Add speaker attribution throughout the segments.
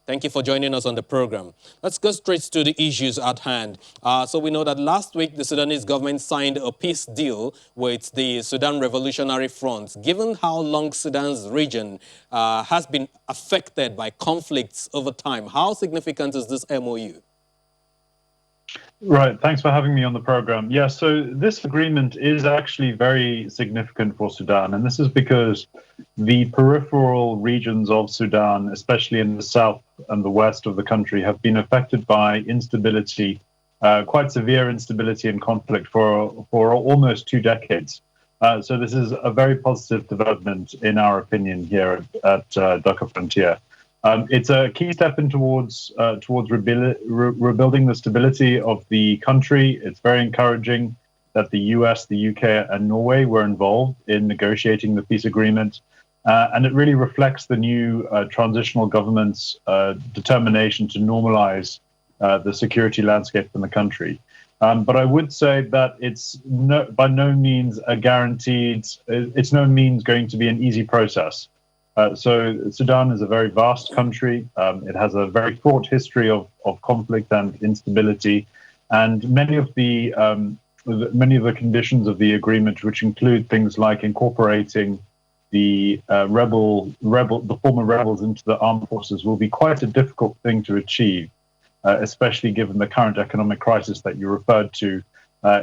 Speaker 1: Thank you for joining us on the program. Let's go straight to the issues at hand. So we know that last week the Sudanese government signed a peace deal with the Sudan Revolutionary Front. Given how long Sudan's region has been affected by conflicts over time, how significant is this MOU?
Speaker 2: Right. Thanks for having me on the program. Yeah, so this agreement is actually very significant for Sudan, and this is because the peripheral regions of Sudan, especially in the south and the west of the country, have been affected by instability, quite severe instability and conflict for almost 2 decades. So this is a very positive development, in our opinion, here at Dhaka Frontier. It's a key step in towards rebuilding the stability of the country. It's very encouraging that the US, the UK, and Norway were involved in negotiating the peace agreement. And it really reflects the new transitional government's determination to normalize the security landscape in the country. But I would say that it's by no means a guaranteed, it's no means going to be an easy process. So Sudan is a very vast country. It has a very fraught history of conflict and instability, and many of the conditions of the agreement, which include things like incorporating the former rebels into the armed forces, will be quite a difficult thing to achieve, especially given the current economic crisis that you referred to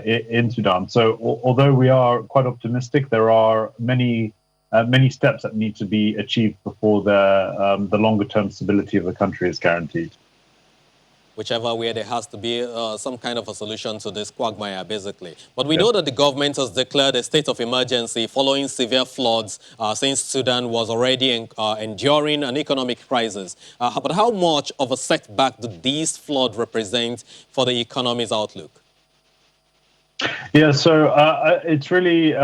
Speaker 2: in Sudan. So, although we are quite optimistic, there are many steps that need to be achieved before the longer-term stability of the country is guaranteed.
Speaker 1: Whichever way, there has to be some kind of a solution to this quagmire, basically. But we know that the government has declared a state of emergency following severe floods since Sudan was already enduring an economic crisis. But how much of a setback do these floods represent for the economy's outlook?
Speaker 2: Yeah, so it's really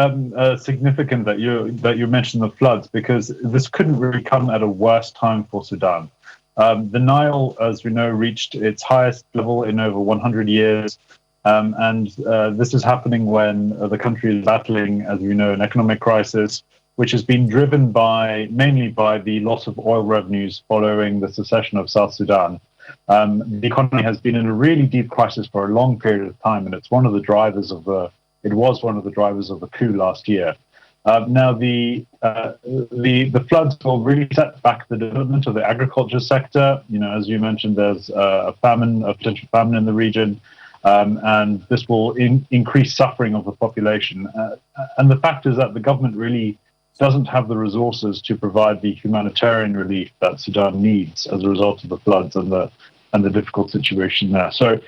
Speaker 2: significant that you mentioned the floods, because this couldn't really come at a worse time for Sudan. The Nile, as we know, reached its highest level in over 100 years, and this is happening when the country is battling, as we know, an economic crisis, which has been driven mainly by the loss of oil revenues following the secession of South Sudan. The economy has been in a really deep crisis for a long period of time, and it was one of the drivers of the coup last year. Now, the floods will really set back the development of the agriculture sector. You know, as you mentioned, there's a potential famine in the region, and this will increase suffering of the population. And the fact is that the government really doesn't have the resources to provide the humanitarian relief that Sudan needs as a result of the floods and the difficult situation there. So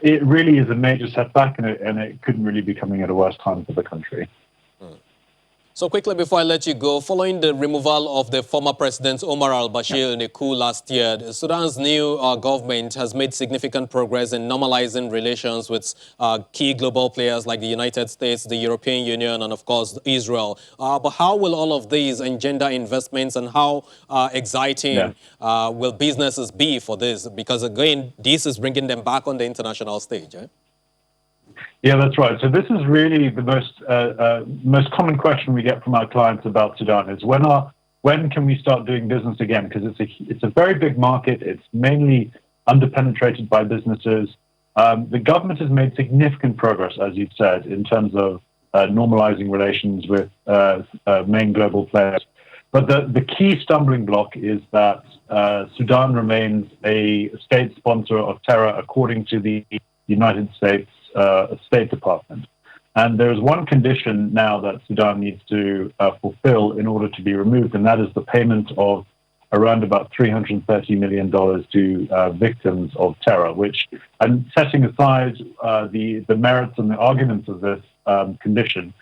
Speaker 2: it really is a major setback, and it couldn't really be coming at a worse time for the country.
Speaker 1: So quickly, before I let you go, following the removal of the former President Omar al-Bashir in a coup last year, Sudan's new government has made significant progress in normalizing relations with key global players like the United States, the European Union, and of course, Israel. But how will all of these engender investments, and how exciting will businesses be for this? Because again, this is bringing them back on the international stage, eh?
Speaker 2: Yeah, that's right. So this is really the most common question we get from our clients about Sudan is when can we start doing business again? Because it's a very big market. It's mainly underpenetrated by businesses. The government has made significant progress, as you've said, in terms of normalizing relations with main global players. But the key stumbling block is that Sudan remains a state sponsor of terror, according to the United States State Department. And there's one condition now that Sudan needs to fulfill in order to be removed, and that is the payment of around about $330 million to victims of terror, which, and setting aside the merits and the arguments of this condition,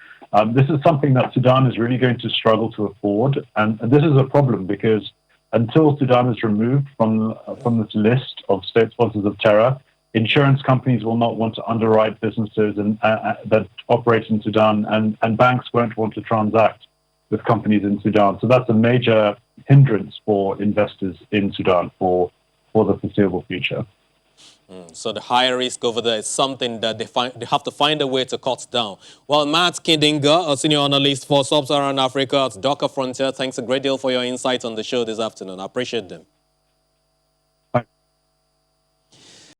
Speaker 2: this is something that Sudan is really going to struggle to afford. And this is a problem because until Sudan is removed from this list of state sponsors of terror, insurance companies will not want to underwrite businesses that operate in Sudan, and banks won't want to transact with companies in Sudan. So that's a major hindrance for investors in Sudan for the foreseeable future.
Speaker 1: So the high risk over there is something that they have to find a way to cut down. Well, Matt Kidinga, a senior analyst for Sub-Saharan Africa at Dhaka Frontier, thanks a great deal for your insights on the show this afternoon. I appreciate them.